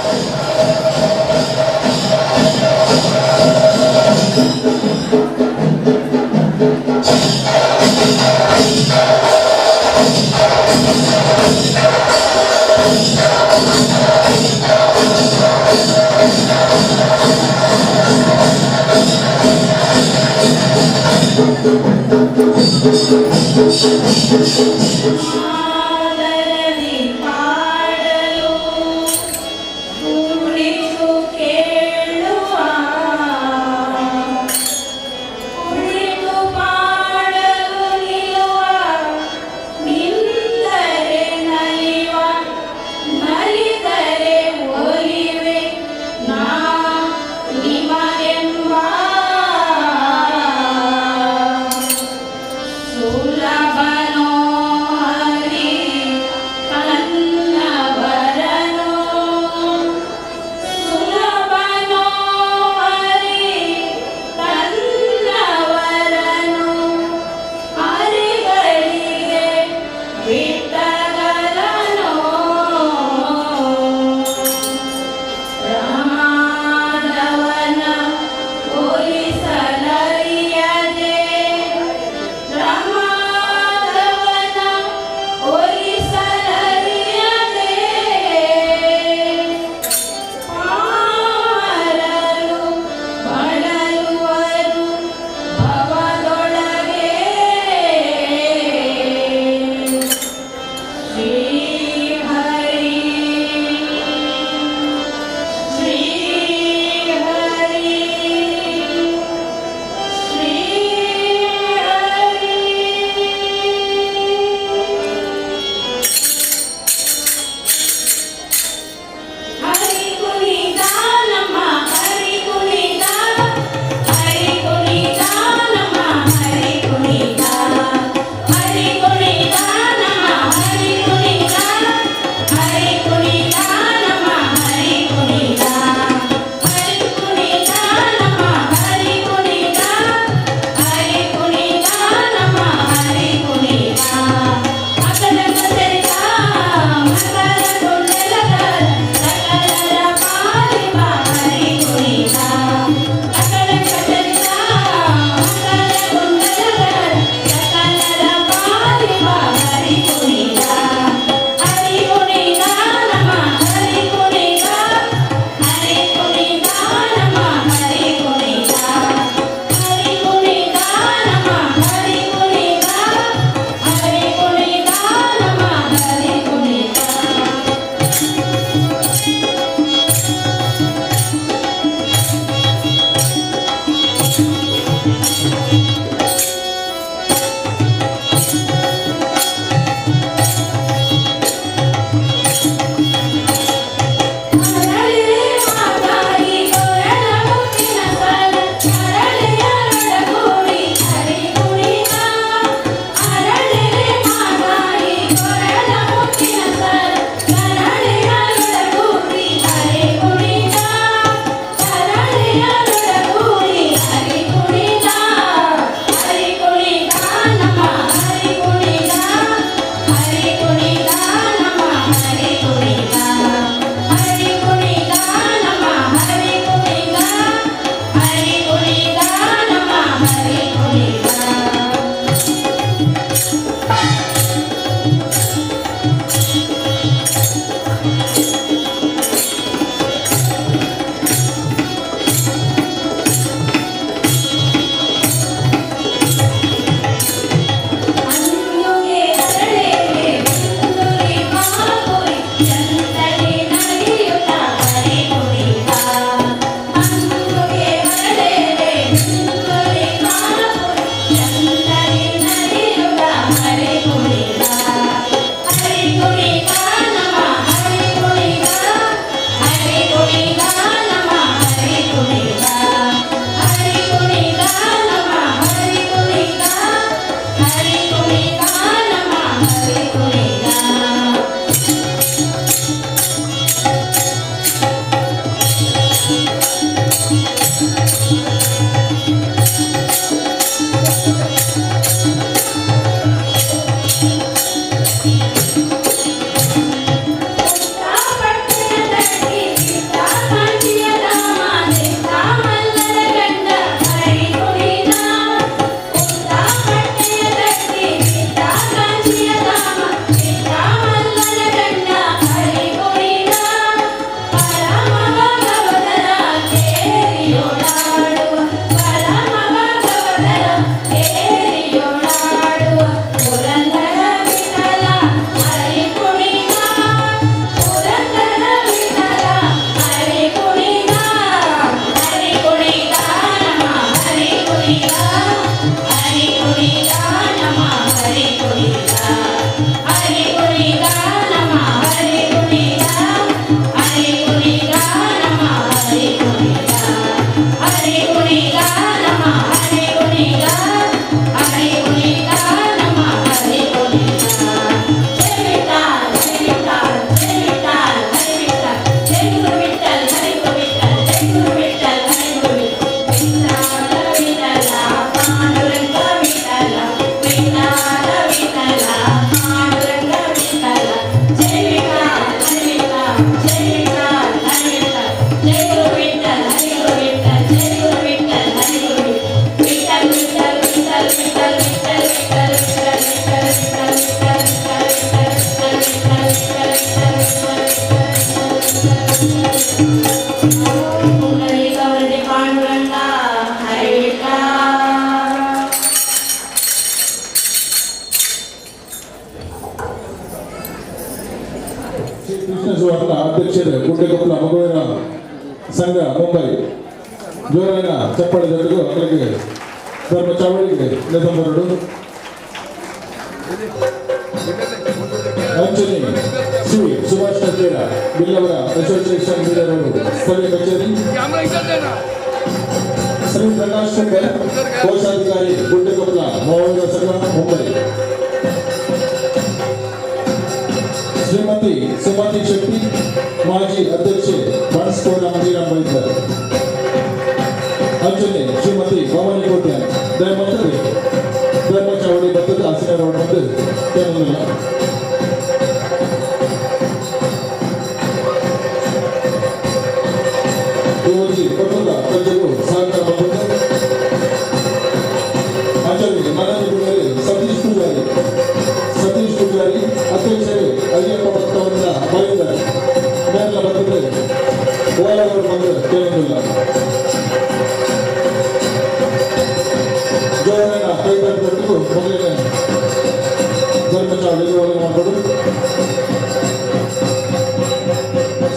ಪಾಡಲು ಕೂಡಿಸು ಮುಂಬೈ ಜೋರಾನ ಚಪ್ಪಾಳೆ ಜೊತೆಗೂ ಅಲ್ಲಿಗೆ ಧರ್ಮ ಚಾವಡಿಗೆ ನೆಸಂಬರಡು ಅಂಚನೆ ಶ್ರೀ ಸುಭಾಷ್ ಕಚೇರ ಬಿಲ್ಲವರ ಅಸೋಸಿಯೇಷನ್ ಲೀಡರ್ ಸ್ಥಳೀಯ ಕಚೇರಿ ಶ್ರೀ ಪ್ರಕಾಶ್ ಶಂಕರ್ ಕೋಶಾಧಿಕಾರಿ ಗುಡ್ಡಕೊಪ್ಪಲ ಮಹಾವೀರ ಸಂಘ ಮುಂಬೈ ಶ್ರೀಮತಿ ಸುಮತಿ ಶೆಟ್ಟಿ ಮಾಜಿ ಅಧ್ಯಕ್ಷೆ ಬಾಣಸ್ಕೋಟ ಮಂದಿರ ಅಂಚನೆ ಶ್ರೀಮತಿ ಭವಾನಿ ಕೋಟ್ಯ ದಯಮಂತ್ರಿ ಧರ್ಮ ಚಾವಡಿ ಬರ್ತದ ಆಸನ ರೋಡ್ ಬಂದು ಕೇಳಲಿಲ್ಲ ಇವರಿಗೆ ಕೊಟ್ಟದ ಪ್ರಜೆಗೂ ಸಹಕಾರ ಬಂದ ಆಚರಣೆ ಮನವಿ ಸತೀಶ್ ಪೂಜಾರಿ ಅಧ್ಯಕ್ಷರು ಅಯ್ಯಪ್ಪ ಭಕ್ತವರಿಂದ ಬರೆದಿದ್ದಾರೆ ಮೇಲ ಬರ್ತದೆ ಓಲವರು ಬಂದು ಕೇಳಲಿಲ್ಲ ಜೋರನ ಕೈಗೊಂಡು ಮೊದಲನೇ ಧರ್ಮಚಾರ ನಿರ್ವಹಣೆ ಮಾಡಿಕೊಡು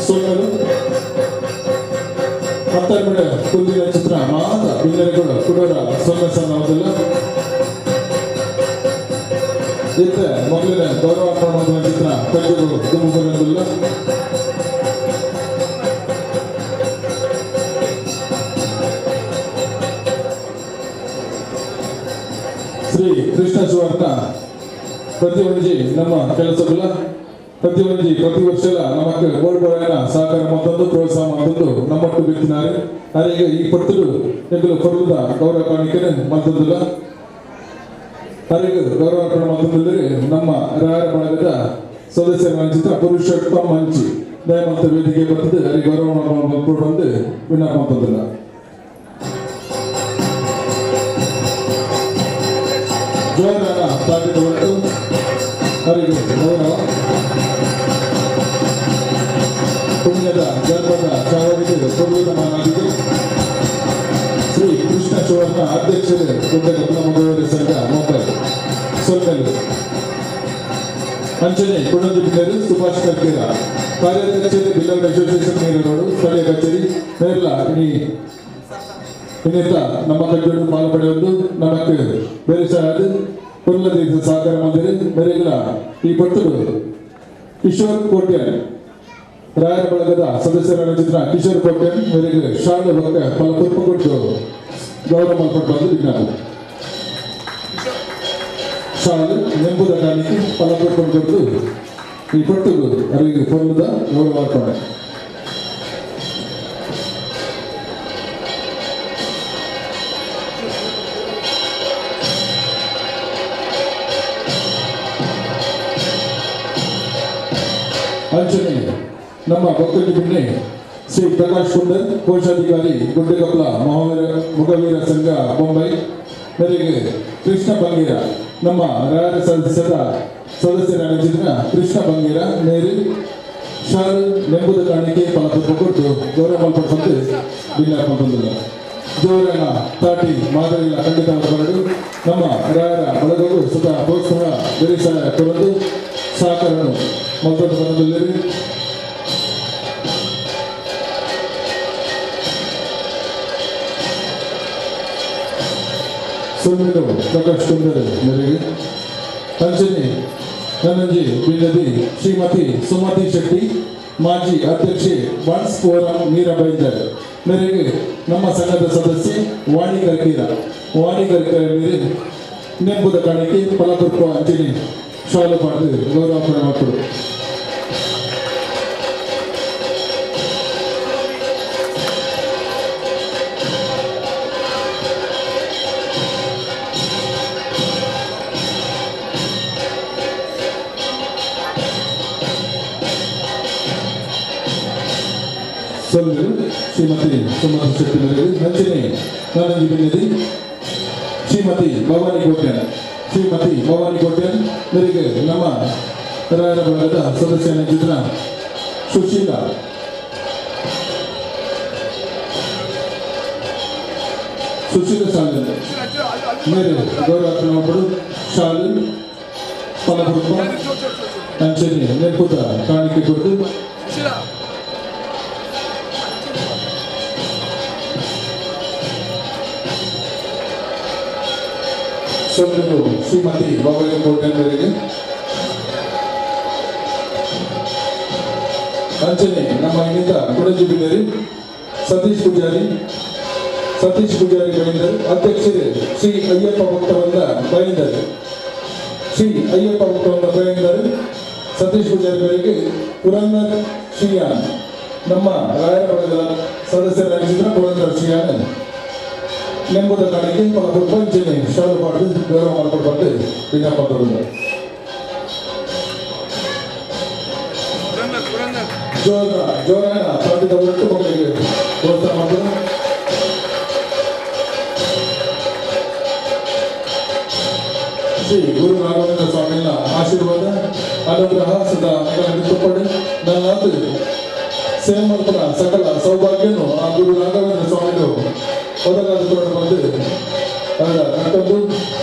ಸೋನರು ಮತ್ತೊಂದು ಕುಂದಿನ ಚಿತ್ರ ಮಾತ ಬಿಲ್ಲರಿಗಳು ಕುಡೋರ ಸೊನ್ನೆ ಸಣ್ಣವದಲ್ಲ ಇತ್ತ ಮೊದಲನೇ ಗೌರವಾರ್ಪಣೆ ಮಾಡುವ ಚಿತ್ರ ಕೈಗಳು ತುಂಬುವುದಿಲ್ಲ ಶ್ರೀ ಕೃಷ್ಣ ಸುವರ್ಣ ಪ್ರತಿವಂಜಿ ನಮ್ಮ ಕೆಲಸಗಳ ಪ್ರತಿವಂಜಿ ಪ್ರತಿ ವರ್ಷ ನಮಗೆ ಗೋಲ್ಬರಾಯನ ಸಹಕಾರ ಮತ್ತೊಂದು ಪ್ರೋತ್ಸಾಹ ಮತ್ತೊಂದು ನಮ್ಮಟ್ಟು ಬಿತ್ತಿದ್ದಾರೆ ಅವರಿಗೆ ಈ ಪಟ್ಟರು ಎದುರು ಕೊಡುವುದ ಗೌರವ ಕಾಣಿಕೆ ಮತ್ತೊಂದಿಲ್ಲ ಅವರಿಗೆ ಗೌರವಾರ್ಪಣೆ ಮತ್ತೊಂದಿದ್ದರೆ ನಮ್ಮ ರಾಯರ ಬಳಗದ ಸದಸ್ಯರ ವಂಚಿತ ಪುರುಷೋತ್ತಮ ಮಂಚಿ ದಯಮಂತ ವೇದಿಕೆ ಬರ್ತದೆ ಅವರಿಗೆ ಗೌರವ ಬಂದು ವಿನ್ನಪ ಮತ್ತೊಂದಿಲ್ಲ ಜೋರಾನ ತಾಕಿದ ಹೊರಟು ಅವರಿಗೆ ಗೌರವ ಪುಣ್ಯದ ಗರ್ಭದ ಚಾವಡಿಗೆ ಕೊಡುವುದ ಮಾನಾಗಿದೆ ಶ್ರೀ ಕೃಷ್ಣ ಸುವರ್ಣ ಅಧ್ಯಕ್ಷರೇ ಗುಡ್ಡಕೊಪ್ಪಲ ಮಹಾವೀರ ಸಂಘ ಮುಂಬೈ ಸೊಲ್ಮೆಲು ಅಂಚನೆ ಕುಣಂದು ಬಿಲ್ಲರು ಸುಭಾಷ್ ಕರ್ಕೇರ ಕಾರ್ಯಾಧ್ಯಕ್ಷರೇ ಬಿಲ್ಲವರ ಅಸೋಸಿಯೇಷನ್ ಮೇಲರೋಡು ಸ್ಥಳೀಯ ಕಚೇರಿ ಮೇಲ ಇನ್ನಿತ ನಮ್ಮ ಕಟ್ಟಡ ಪಾಲ್ಪಡೆಯುವುದು ನಮಗೆ ಬೇರೆ ಸಾಯದು ಕೊಲ್ಲದ ಸಹಕಾರ ಮಂದಿರ ಮೇರೆಗಳ ಈ ಪಟ್ಟರು ಕಿಶೋರ್ ಕೋಟ್ಯನ್ ರಾಯರ ಬಳಗದ ಸದಸ್ಯರ ಚಿತ್ರ ಕಿಶೋರ್ ಕೋಟ್ಯನ್ ಮೇರೆಗೆ ಶಾಲೆ ಬಗ್ಗೆ ಫಲಪುರ್ಪ ಕೊಟ್ಟು ಗೌರವ ಮಲ್ಪಟ್ಟು ಬಂದು ವಿಜ್ಞಾನ ಶಾಲೆ ನೆಂಬುದ ಕಾಣಿಕೆ ಫಲಪುರ್ಪ ಕೊಟ್ಟು ಈ ಪಟ್ಟರು ಅವರಿಗೆ ಕೊಲ್ಲದ ಗೌರವಾರ್ಪಣೆ ಅಂಚನೆ ನಮ್ಮ ಭಕ್ತರಿಗೆ ಬಿನ್ನೆ ಶ್ರೀ ಪ್ರಕಾಶ್ ಕುಂದರ್ ಕೋಶಾಧಿಕಾರಿ ಗುಡ್ಡಕೊಪ್ಪಲ ಮಹಾವೀರ ಸಂಘ ಮುಂಬೈ ಮೇರೆಗೆ ಕೃಷ್ಣ ಬಂಗೀರ ನಮ್ಮ ರಾಯರ ಸದಸ್ಯರ ಚಿತ್ರ ಕೃಷ್ಣ ಬಂಗೀರ ಮೇರಿ ಶಾಲ್ ನೆಂಬುದ ಕಾಣಿಕೆ ಫಲಪುರ್ಪ ಕೊಟ್ಟು ಗೌರವ ಮಲ್ಪಟ್ಟು ಬಿಲ್ಲ ಬಂದಿಲ್ಲ ಜೋರನ ತಾಟಿ ಮಾದರಿಗಳ ಖಂಡಿತ ಬರಡು ನಮ್ಮ ರಾಯರ ಬಳಗವು ಸುತ ಪ್ರೋತ್ಸಾಹ ಬೆರೆಸ ಕೊರದು ಸಹಕಾರನು ಮತ್ತೊಂದು ಬರದಲ್ಲಿ ಸೊನ್ನೆಲು ಪ್ರಕಾಶ್ ಕುಂದರ್ ಮೇರೆಗೆ ಅಂಚನೆ ನನ್ನಂಜಿ ಬಿಲ್ಲದಿ ಶ್ರೀಮತಿ ಸುಮತಿ ಶೆಟ್ಟಿ ಮಾಜಿ ಅಧ್ಯಕ್ಷೆ ಬಾನ್ಸ್ ಫೋರಂ ಮೀರಾಬೈದರ್ ಮೇರೆಗೆ ನಮ್ಮ ಸಂಘದ ಸದಸ್ಯೆ ವಾಣಿ ಕರ್ಕೀರ ಮೇಲೆ ನೆಂಬುದ ಕಾಣಿಕೆ ಫಲಪುರ್ಪ ಅಂಚನೆ ಶಾಲು ಪಡೆದು ಗೌರವಾರ್ಪಣೆ ಮಾಡಿಕೊಡು ಸೊಲ್ಲು ಶ್ರೀಮತಿ ಸುಮತಿ ಶೆಟ್ಟಿ ಮೇರೆಗೆ ಅಂಚನೆ ನಾನಂಜಿ ಬಿನ್ನದಿ ಶ್ರೀಮತಿ ಭವಾನಿ ಕೋಟ್ಯನ್ ಮೇರೆಗೆ ನಮ್ಮ ರಾಯರ ಬಳಗದ ಸದಸ್ಯನ ಚಿತ್ರ ಸುಶೀಲಾ ಶಾಲೆ ಮೇರೆ ಗೌರವಾರ್ಪಣೆ ಮಾಡಿಕೊಡು ಶಾಲೆ ಫಲಪುರ್ಪ ಅಂಚನೆ ನೆನಪುದ ಕಾಣಿಕೆ ಕೊಟ್ಟು ಸೋದರರು ಶ್ರೀಮತಿ ಬಾಬಯ್ಯ ಕೋಟೆಯವರಿಗೆ, ಅಂಚನೆ ನಮ್ಮ ಇನ್ನಿತ ಕೊಡಜಿ ಬಿದ್ದರಿ ಸತೀಶ್ ಪೂಜಾರಿ ಬೈಂದರ್, ಅಧ್ಯಕ್ಷರೇ ಶ್ರೀ ಅಯ್ಯಪ್ಪ ಭಕ್ತವೃಂದ ಬೈಂದರ್, ಸತೀಶ್ ಪೂಜಾರಿಗಳಿಗೆ ಪುರಂದರ್ ಶ್ರೀಯಾನ್, ನಮ್ಮ ರಾಯರ ಬಳಗದ ಸದಸ್ಯರಾಗಿದ್ದ ಪುರಂದರ್ ಶ್ರೀಯಾನ್ ನೆಂಬುದ ಕಾರಣಕ್ಕೆ ಪ್ರಪಂಚನೆ ಶಾಲು ಪಾಡು ಗೌರವ ಮಾಡಿಕೊಡ್ಬಂದು ವಿಜ್ಞಾಪನೆ ಜೋರಾನ ಪಾರ್ಟಿದ ಹೊರಟು ಮಕ್ಕಳಿಗೆ ಪ್ರೋತ್ಸಾಹ ಮಾಡಿದ್ರು. ಶ್ರೀ ಗುರು ರಾಘವೇಂದ್ರ ಸ್ವಾಮಿಯ ಆಶೀರ್ವಾದ ಅನುಗ್ರಹ ಸದಾ ನಿಂತುಕೊಂಡು ನನ್ನ ಸೇಮಲ್ಪನ ಸಕಲ ಸೌಭಾಗ್ಯನು ಆ ಗುರು ರಾಘವೇಂದ್ರ ಸ್ವಾಮಿಗಳು ಒದಗಾದುಕೊಂಡು ಬಂದು ಅದರ ನಟಂದು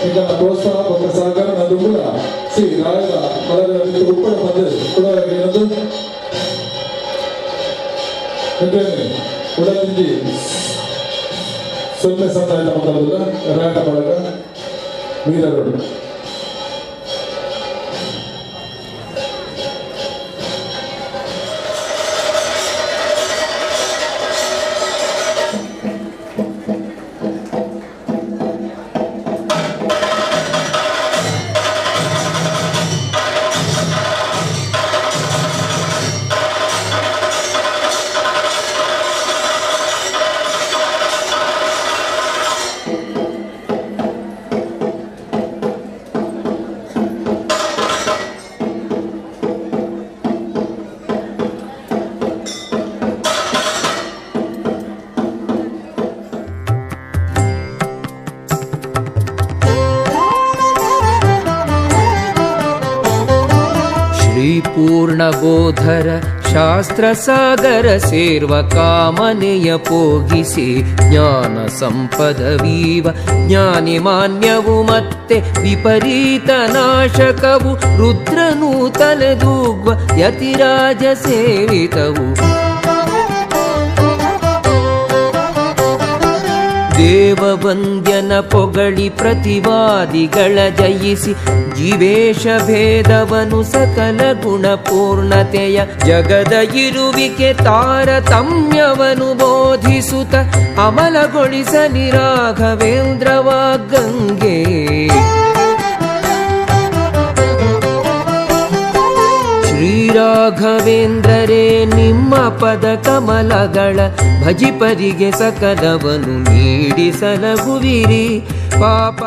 ಈಗ ಪ್ರೋತ್ಸಾಹ ಮತ್ತು ಸಹಕಾರ ನಂದು ಕೂಡ ಶ್ರೀ ರಾಯರ ಬಳಗದಲ್ಲಿ ಉಪ್ಪಳ ಬಂದು ಕುಡನದು ಉಡದಿಂದಿ ಸೊನ್ನೆ ಸಂದಾಯ ಮಕ್ಕಳಲ್ಲ ರಾಯರ ಬಳಗ ವೀರರು. ಪೂರ್ಣಬೋಧರ ಶಾಸ್ತ್ರ ಸಾಗರ ಸೇರ್ವ ಕಾಮನೆಯ ಪೋಗಿಸಿ ಜ್ಞಾನ ಸಂಪದವೀವ ಜ್ಞಾನಿ ಮಾನ್ಯವು ಮತ್ತೆ ವಿಪರೀತ ನಾಶಕವು ರುದ್ರನು ತಲೆದೂಗ್ವ ಯತಿರಾಜ ಸೇವಿತವು ದೇವವಂದ್ಯನ ಪೊಗಳಿ ಪ್ರತಿವಾದಿಗಳ ಜಯಿಸಿ ಜೀವೇಶ ಭೇದವನು ಸಕಲ ಗುಣಪೂರ್ಣತೆಯ ಜಗದ ಇರುವಿಕೆ ತಾರತಮ್ಯವನು ಬೋಧಿಸುತ್ತ ಅಮಲಗೊಳಿಸಲಿ ರಾಘವೇಂದ್ರವ ಗಂಗೆ. ಶ್ರೀರಾಘವೇಂದ್ರರೇ ನಿಮ್ಮ ಪದ ಕಮಲಗಳ ಭಜಿಪರಿಗೆ ಸಕಲವನು ನೀಡಿಸಲಗುವಿರಿ ಪಾಪ